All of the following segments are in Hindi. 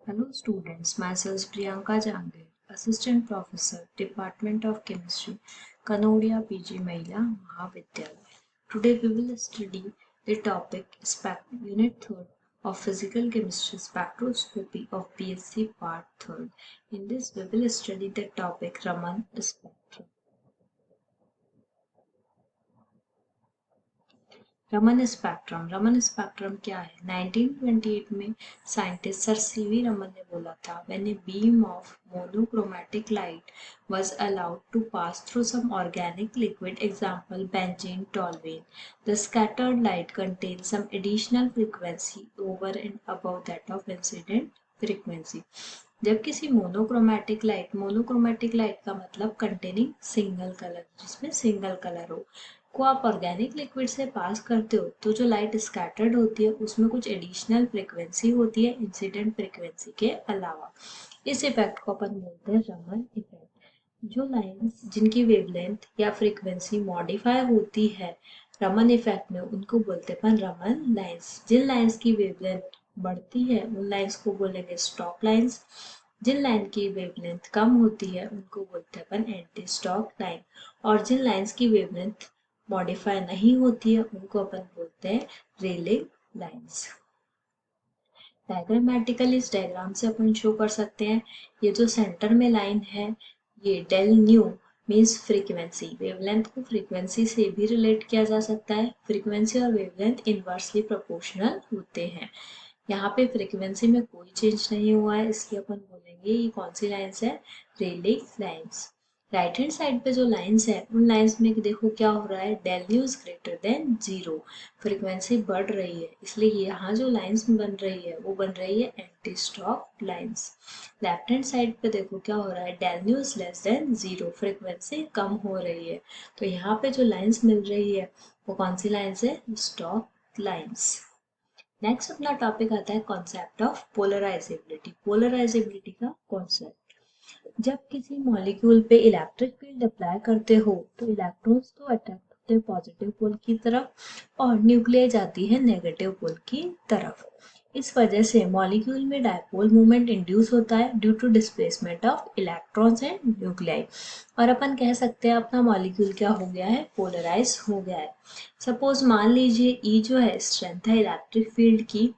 Hello students, myself Priyanka Jangir, Assistant Professor, Department of Chemistry, Kanodia PG Mahila Mahavidyalaya. Today we will study the topic Unit 3rd of Physical Chemistry Spectroscopy of BSc Part 3rd. In this we will study the topic Raman spectrum. Raman spectrum क्या है? 1928 में साइंटिस्ट सर सीवी रमन ने बोला था, when a beam of monochromatic light was allowed to pass through some organic liquid, example benzene, toluene, the scattered light contains some additional frequency over and above that of incident frequency. जब किसी मोनोक्रोमैटिक लाइट का मतलब कंटेनिंग सिंगल कलर, जिसमें सिंगल कलर हो, को आप ऑर्गेनिक लिक्विड से पास करते हो तो जो लाइट स्कैटर्ड होती है उसमें कुछ एडिशनल फ्रीक्वेंसी होती है इंसिडेंट फ्रीक्वेंसी के अलावा। इस इफेक्ट को अपन बोलते हैं रमन इफेक्ट। जो लाइंस जिनकी वेवलेंथ या फ्रीक्वेंसी मॉडिफाई होती है रमन इफेक्ट में, उनको बोलते हैं अपन रमन लाइंस। जिन लाइंस की वेवलेंथ बढ़ती है उन लाइंस को बोलेंगे स्टॉक लाइंस। जिन लाइन की वेवलेंथ कम होती है उनको बोलते हैं अपन एंटी स्टॉक लाइन। और जिन लाइंस की वेवलेंथ मॉडिफाई नहीं होती है उनको अपन बोलते हैं रेलिंग लाइंस। डायग्रामेटिकली इस डायग्राम से अपन शो कर सकते हैं, ये जो सेंटर में लाइन है ये del nu means frequency. Wavelength को फ्रीक्वेंसी से भी रिलेट किया जा सकता है। फ्रीक्वेंसी और वेवलेंथ इनवर्सली प्रोपोर्शनल होते हैं। यहाँ पे फ्रीक्वेंसी में कोई चेंज नहीं हुआ है, इसलिए अपन बोलेंगे ये कौन सी लाइन्स है? Railing lines. Right hand side पे जो लाइंस है उन लाइंस में देखो क्या हो रहा है, del nu is greater than 0, frequency बढ़ रही है, इसलिए यहाँ जो लाइंस बन रही है वो बन रही है anti Stokes lines. Left hand side पे देखो क्या हो रहा है, del nu is less than 0, frequency कम हो रही है, तो यहाँ पे जो लाइंस मिल रही है वो कौन सी लाइंस है? Stock lines. नेक्स्ट अपना टॉपिक आता है कॉन्सेप्ट ऑफ पोलराइजेबिलिटी। पोलराइजेबिलिटी का कॉन्सेप्ट, जब किसी मॉलिक्यूल पे इलेक्ट्रिक फील्ड अप्लाई करते हो तो इलेक्ट्रॉन्स तो अट्रैक्ट होते हैं पॉजिटिव पोल की तरफ और न्यूक्लियाई जाती है नेगेटिव पोल की तरफ। इस वजह से मॉलिक्यूल में डायपोल मूवमेंट इंड्यूस होता है due to displacement of electrons and nuclei. और अपन कह सकते हैं अपना मॉलिक्यूल क्या हो गया है? पोलराइज हो गया है। सपोज मान लीजिए ई जो है स्ट्रेंथ है इलेक्ट्रिक फील्ड की,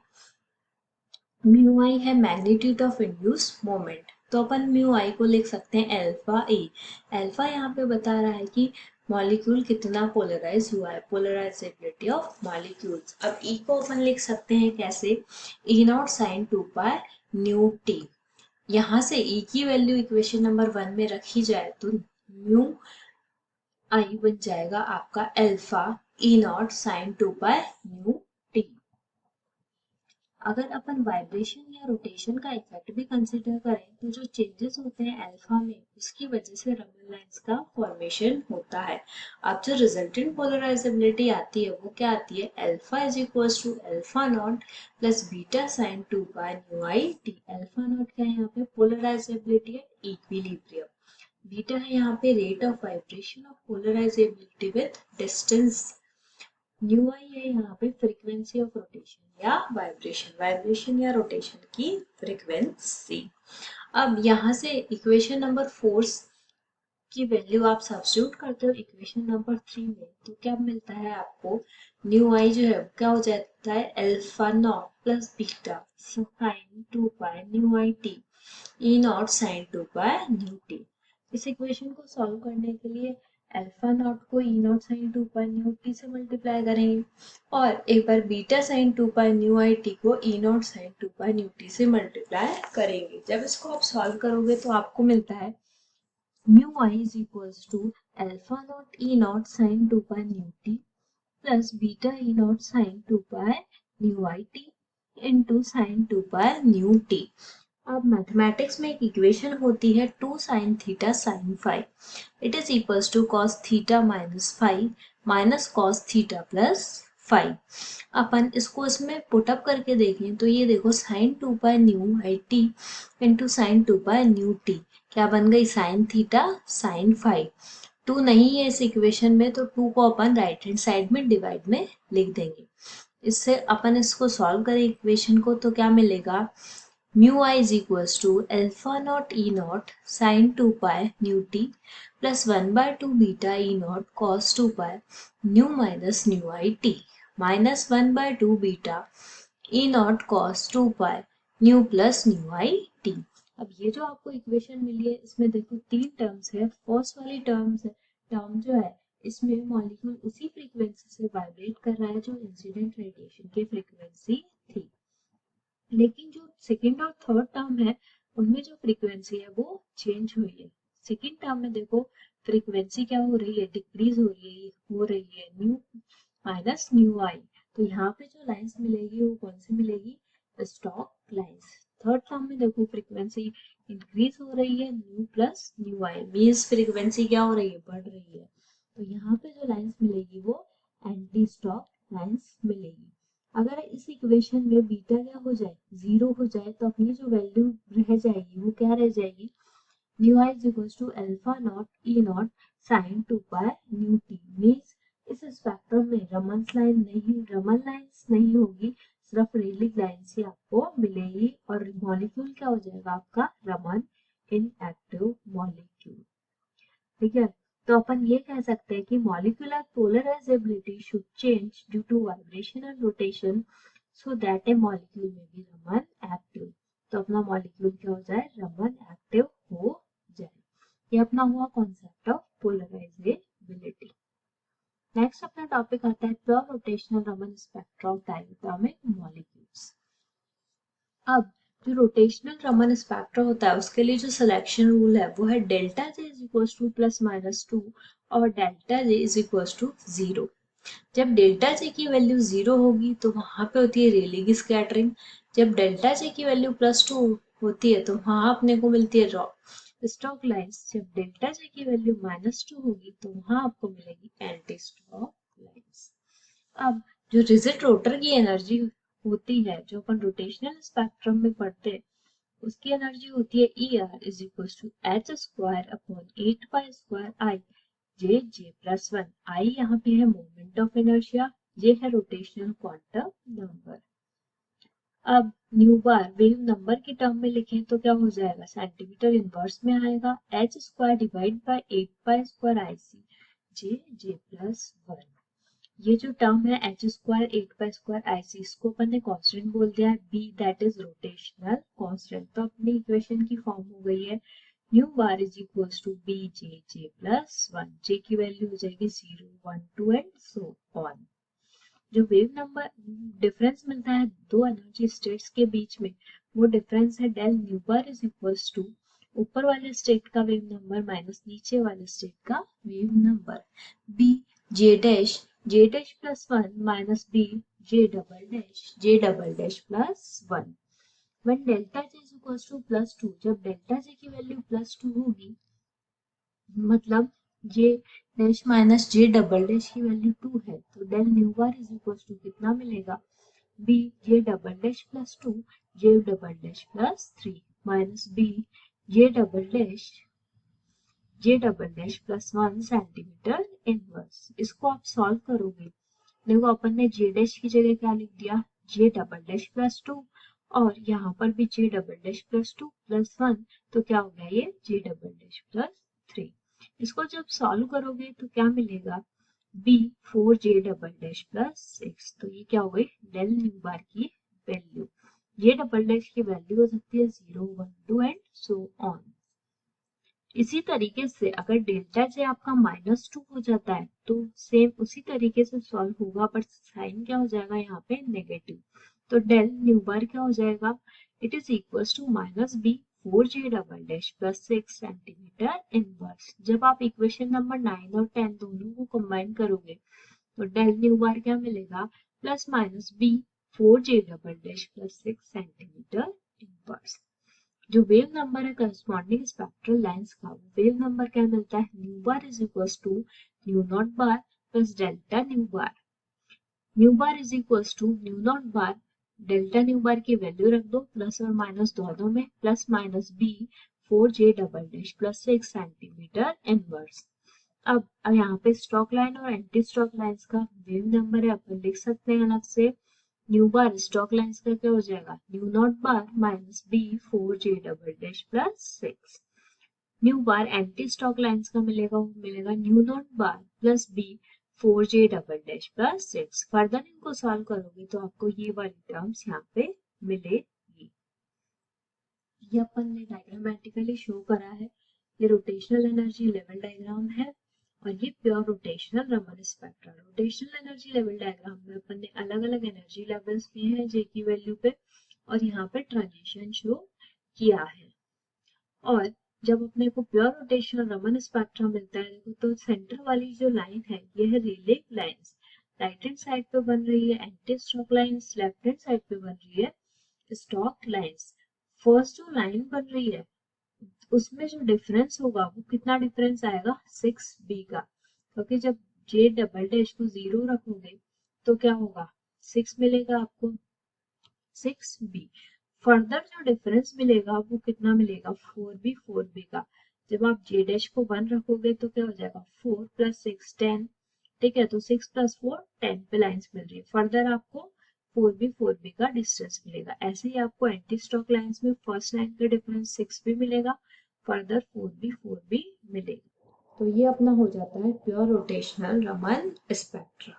म्यू आई है मैग्नीट्यूड ऑफ इंड्यूस मोमेंट, तो अपन म्यू आई को लिख सकते हैं अल्फा ए। अल्फा यहाँ पे बता रहा है कि मॉलिक्यूल कितना पोलराइज हुआ है, पोलराइजेबिलिटी ऑफ मॉलिक्यूल्स। अब ई को अपन लिख सकते हैं कैसे? E not sine 2 pi nu t. यहाँ से ई की वैल्यू इक्वेशन नंबर 1 में रखी जाए तो म्यू आई बन जाएगा आपका alpha E not sine 2 pi nu t. अगर अपन वाइब्रेशन या रोटेशन का इफेक्ट भी कंसिडर करें तो जो चेंजेस होते हैं अल्फा में उसकी वजह से रमन लाइंस का फॉर्मेशन होता है। अब जो रिजल्टेंट पोलराइजेबिलिटी आती है वो क्या आती है? Alpha is equals to alpha not plus beta sine 2 pi nu I t. Alpha not क्या है यहाँ पे? Polarisability at equilibrium. बीटा है यहाँ पे rate of vibration of polarisability with distance. Nu i है यहाँ पे फ्रीक्वेंसी ऑफ रोटेशन या वाइब्रेशन या रोटेशन की फ्रीक्वेंसी। अब यहाँ से इक्वेशन नंबर 4 की वैल्यू आप सब्स्टिट्यूट करते हो इक्वेशन नंबर 3 में, तो क्या मिलता है आपको? न्यू आई जो है क्या हो जाता है? Alpha not plus beta sine 2 pi nu I t E not sine 2 pi nu t. इस इक्वेशन को सॉल्व करने के लिए अल्फा नॉट को E not sine 2 pi nu t से मल्टीप्लाई करेंगे और एक बार बीटा साइन 2 पाई न्यू आई टी को E not sine 2 pi nu t से मल्टीप्लाई करेंगे। जब इसको आप सॉल्व करोगे तो आपको मिलता है mu I is equals to alpha not E not sine 2 pi nu t plus beta E not sine 2 pi nu I t into sine 2 pi nu t. अब मैथमेटिक्स में एक इक्वेशन होती है 2 sine theta sine five, it is equals to cos theta minus five minus cos theta plus five. अपन इसको इसमें पुटअप करके देखें तो ये देखो साइन 2 पाई न्यू आई t into sine 2 pi nu T क्या बन गई? Sign theta sine five. 2 नहीं है इस इक्वेशन में तो 2 को अपन राइट हैंड साइड में डिवाइड में लिख देंगे। इससे अपन इसको सॉल्व करें इक्वेशन को तो क्या मिलेगा? Mu I is equals to alpha not E not sine 2 pi nu t plus 1/2 beta E not cos 2 pi nu minus nu I t minus 1/2 beta E not cos 2 pi nu plus nu I t. अब ये जो आपको इक्वेशन मिली है इसमें देखो तीन टर्म्स है। फर्स्ट वाली टर्म जो है इसमें मॉलिक्यूल उसी फ्रीक्वेंसी से वाइब्रेट कर रहा है जो इंसिडेंट रेडिएशन की फ्रीक्वेंसी थी, लेकिन जो सेकंड और थर्ड टर्म है उनमें जो फ्रीक्वेंसी है वो चेंज हुई है। सेकंड टर्म में देखो फ्रीक्वेंसी क्या हो रही है, डिक्रीज हो रही है न्यू माइनस न्यू आई। तो यहाँ पे जो लाइंस मिलेगी वो कौन सी मिलेगी, स्टॉक लाइंस। थर्ड टर्म में देखो फ्रीक्वेंसी इंक्रीज हो रही है न्यू प्लस न्यू आई, मीन्स फ्रीक्वेंसी क्या हो रही है, बढ़ रही है। तो यहाँ पे जो लाइंस मिलेगी वो एंटी स्टॉक लाइंस मिलेगी। अगर इस इक्वेशन में बीटा क्या हो जाए, जीरो हो जाए, तो अपनी जो वैल्यू रह जाएगी वो क्या रह जाएगी, nu I is equal to alpha not E not sine 2 pi nu t. Means इस स्पेक्ट्रम में रमन लाइंस नहीं होगी, सिर्फ रेलिक लाइंस ही आपको मिलेगी और मॉलिक्यूल क्या हो जाएगा आपका, रमन इनएक्टिव मॉलिक्यूल। ठीक है, तो अपन ये कह सकते हैं कि molecular polarisability should change due to vibration and rotation so that a molecule may be Raman active. तो अपना मॉलिक्यूल क्या हो जाए, रमन एक्टिव हो जाए। ये अपना हुआ कॉन्सेप्ट ऑफ पोलराइजेबिलिटी। नेक्स्ट अपना टॉपिक आता है pure rotational Raman spectra of diatomic molecules. अब जो रोटेशनल रमन स्पेक्ट्रा होता है उसके लिए जो सिलेक्शन रूल है वो है delta J is equal to plus minus 2 और delta J is equal to 0। जब डेल्टा जे की वैल्यू 0 होगी तो वहां पे होती है रेलिंग स्कैटरिंग। जब डेल्टा जे की वैल्यू +2 होती है तो वहां अपने को मिलती है स्टॉक लाइंस। जब डेल्टा जे की वैल्यू -2 होगी तो वहां आपको मिलेगी एंटी स्टॉक लाइंस। अब जो रिजिड रोटर की एनर्जी होती है, जो अपन रोटेशनल स्पेक्ट्रम में पढ़ते हैं, उसकी एनर्जी होती है ER is equal to h² upon 8 पाई² I जे+1। I यहाँ पे है मोमेंट ऑफ इनर्शिया, ये है रोटेशनल क्वांटम नंबर। अब न्यू बार वेव नंबर के टर्म में लिखें तो क्या हो जाएगा, सेंटीमीटर इनवर्स में आएगा, h² डिवाइड बाय 8 पाई² IC जे+1। ये जो टर्म है h² 8 पाई² IC, इसको अपन ने कांस्टेंट बोल दिया है, b that is rotational constant. तो अपनी इक्वेशन की फॉर्म हो गई है nu bar is equals to B जे+1। जे की वैल्यू हो जाएगी 0 1 2 एंड सो ऑन। जो वेव नंबर डिफरेंस मिलता है दो एनर्जी स्टेट्स के बीच में, वो डिफरेंस है del nu bar is equals to ऊपर वाले स्टेट का वेव नंबर माइनस नीचे वाले स्टेट का वेव नंबर। बी जे+1 माइनस बी जे+1 when delta J is equals to +2। जब डेल्टा जे की वैल्यू +2 होगी, मतलब J dash minus J double dash की वैल्यू 2 है, तो del nu bar is equals to कितना मिलेगा, बी जे+2 जे+3 माइनस बी जे+1 सेंटीमीटर इनवर्स। इसको आप सॉल्व करोगे, देखो अपन ने जे डैश की जगह क्या लिख दिया, जे+2 और यहाँ पर भी जे+2 +1, तो क्या हो गया ये जे+3। इसको जब सॉल्व करोगे तो क्या मिलेगा, बी 4जे+6। तो ये क्या हो गई, डेल न्यू बार की वैल्यू। जे की वैल्यू हो सकती है 0 1 2 एंड सो ऑन। इसी तरीके से अगर डेल्टा जे आपका -2 हो जाता है तो सेम उसी तरीके से सॉल्व होगा, बट साइन क्या हो जाएगा यहाँ पे नेगेटिव। तो डेल न्यू बार क्या हो जाएगा, it is equals to -b 4j+6 centimetre inverse. जब आप इक्वेशन नंबर 9 और 10 दोनों को कंबाइन करोगे तो डेल न्यू बार क्या मिलेगा, +-b 4j+6 सेंटीमीटर इनवर्स। जो वेव नंबर है करस्पॉन्डिंग स्पेक्ट्रल लाइंस का, वेव नंबर क्या मिलता है, nu bar is equals to nu not bar plus delta nu bar. Nu bar is equals to nu not bar, delta nu bar की वैल्यू रख दो प्लस और माइनस दोनों में, +-b 4j+6 सेंटीमीटर इनवर्स। अब यहाँ पे स्टॉक लाइन और एंटी स्टॉक लाइंस का वेव नंबर है, अपन लिख सकते हैं अलग से, न्यू बार स्टॉक लाइंस का क्या हो जाएगा, nu not bar minus B 4j double dash plus 6। Nu bar anti Stokes lines का मिलेगा, वो मिलेगा nu not bar plus B 4j double dash plus 6। Further इनको सॉल्व करोगे तो आपको ये वाली टर्म्स यहाँ पे मिलेगी। ये अपन ने डायग्रामेटिकली शो करा है। ये रोटेशनल एनर्जी लेवल डायग्राम है और ये pure rotational Raman spectra. Rotational energy level diagram में अपन ने अलग अलग एनर्जी लेवल्स लिए हैं जे की वैल्यू पे और यहाँ पे ट्रांजिशन शो किया है। और जब अपने को प्योर रोटेशनल रमन स्पेक्ट्रा मिलता है देखो तो सेंटर वाली जो लाइन है ये है relay lines. Right hand side पे बन रही है anti Stokes lines, left hand side पे बन रही है स्टॉक लाइंस। फर्स्ट जो लाइन बन रही है उसमें जो डिफरेंस होगा वो कितना डिफरेंस आएगा 6b का, क्योंकि जब j डबल डैश को 0 रखोगे तो क्या होगा 6 मिलेगा आपको 6b। फर्दर जो डिफरेंस मिलेगा वो कितना मिलेगा 4b का। जब आप j डैश को 1 रखोगे तो क्या हो जाएगा 4 प्लस 6 10। ठीक है, तो 6 प्लस 4 10 पे लाइन्स मिल रही है। फर्दर आपको 4b का डिस्टेंस मिलेगा। ऐसे ही आपको एंटी स्टॉक लाइंस में फर्स्ट लाइन का डिफरेंस 6b मिलेगा, फर्दर 4b मिलेगा। तो ये अपना हो जाता है pure rotational Raman spectra.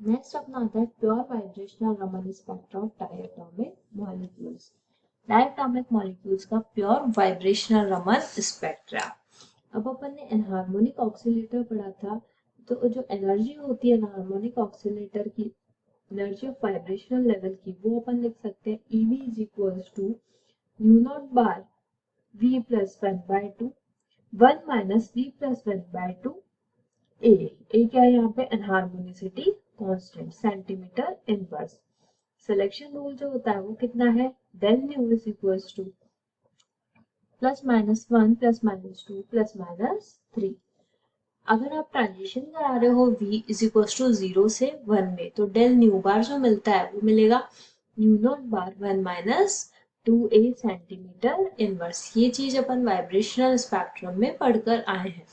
Next अपना आता है pure vibrational Raman spectra of diatomic molecules. Diatomic molecules का प्योर वाइब्रेशनल रमन स्पेक्ट्रा। अब अपन ने एनहार्मोनिक ऑक्सीलेटर पढ़ा था, तो जो एनर्जी होती है एनहार्मोनिक ऑक्सीलेटर की, एनर्जी ऑफ वाइब्रेशनल लेवल की, वो अपन लिख सकते हैं EV is equals to nu not bar V plus 1/2 1 minus V plus 1/2 a क्या है यहाँ पे anharmonicity constant centimetre inverse. Selection rule जो होता है वो कितना है del nu is equals to plus minus 1 plus minus 2 plus minus 3। अगर आप ट्रांजिशन करा रहे हो v इज इक्वल टू 0 से 1 में तो डेल न्यू बार जो मिलता है वो मिलेगा nu not bar 1 minus 2a centimetre inverse. ये चीज अपन वाइब्रेशनल स्पेक्ट्रम में पढ़कर आए हैं।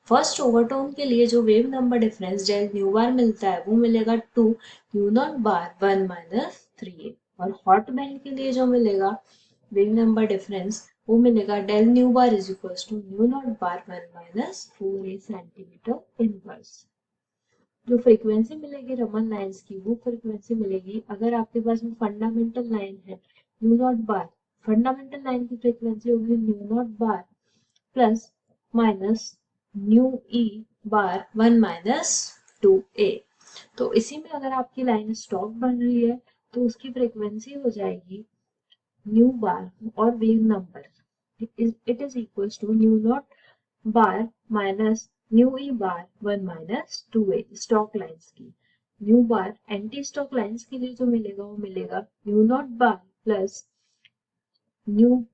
फर्स्ट ओवरटोन के लिए जो wave number difference del nu bar मिलता है वो मिलेगा 2 new not bar 1 minus 3a। और हॉट बैंड के लिए जो मिलेगा वेव नंबर डिफरेंस वो मिलेगा del nu bar is equal to nu not bar 1 minus 4a centimetre inverse. जो फ्रीक्वेंसी मिलेगी रमन लाइंस की वो फ्रीक्वेंसी मिलेगी अगर आपके पास में फंडामेंटल लाइन है new not bar, fundamental line की फ्रीक्वेंसी होगी new not bar plus minus new E bar 1 minus 2a। तो इसी में अगर आपकी लाइन स्टॉक बन रही है तो उसकी फ्रीक्वेंसी हो जाएगी न्यू बार और wave number it is equals to new not bar minus new E bar 1 minus 2a stock lines की। New bar anti Stokes lines के लिए जो मिलेगा वो मिलेगा nu not bar plus new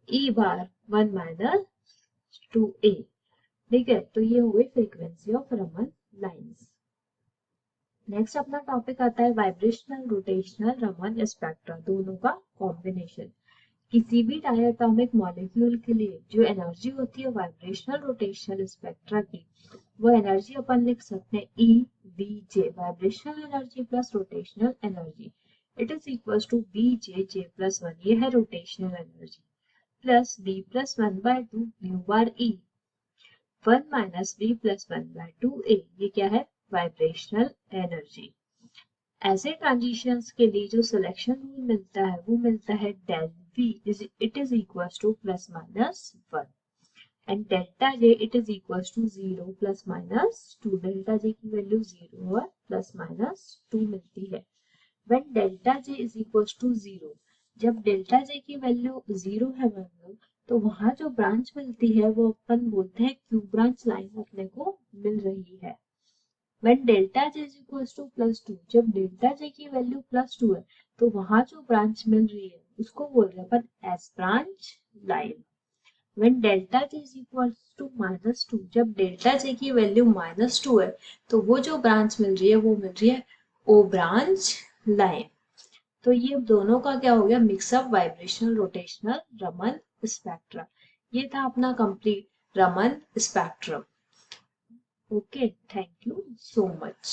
E bar 1 minus 2a। ठीक है, तो ये हो गई frequency of Raman lines. Next अपना टॉपिक आता है वाइब्रेशनल रोटेशनल रमन स्पेक्ट्रा, दोनों का कॉम्बिनेशन। किसी भी डायटोमिक मॉलिक्यूल के लिए जो एनर्जी होती है वाइब्रेशनल रोटेशनल स्पेक्ट्रा की, वो एनर्जी अपन लिख सकते हैं EVJ vibrational energy plus rotational energy. It is equals to VJ plus 1, ये है rotational energy, plus V plus 1/2 nu bar E 1 minus V plus 1/2a, ये क्या है वाइब्रेशनल एनर्जी। ऐसे ट्रांजिशंस के लिए जो सिलेक्शन रूल मिलता है वो मिलता है del V it is equals to plus minus 1 and delta J it is equals to 0 plus minus 2। Delta J की वैल्यू 0 और प्लस माइनस 2 मिलती है। When delta J is equals to 0, जब डेल्टा J की वैल्यू 0 है मान लो, तो वहां जो ब्रांच मिलती है वो अपन बोलते हैं क्यू ब्रांच लाइन अपने को मिल रही है। When delta J is equals to +2, जब डेल्टा J की वैल्यू +2 है तो वहां जो ब्रांच मिल रही है उसको बोल रहे हैं अपन S branch line. When delta J is equals to -2, जब डेल्टा J की वैल्यू -2 है तो वो जो ब्रांच मिल रही है वो मिल रही है ओ ब्रांच लाइन। तो ये दोनों का क्या हो गया mixup vibrational rotational Raman spectra. ये था अपना complete Raman spectrum. Okay, thank you so much.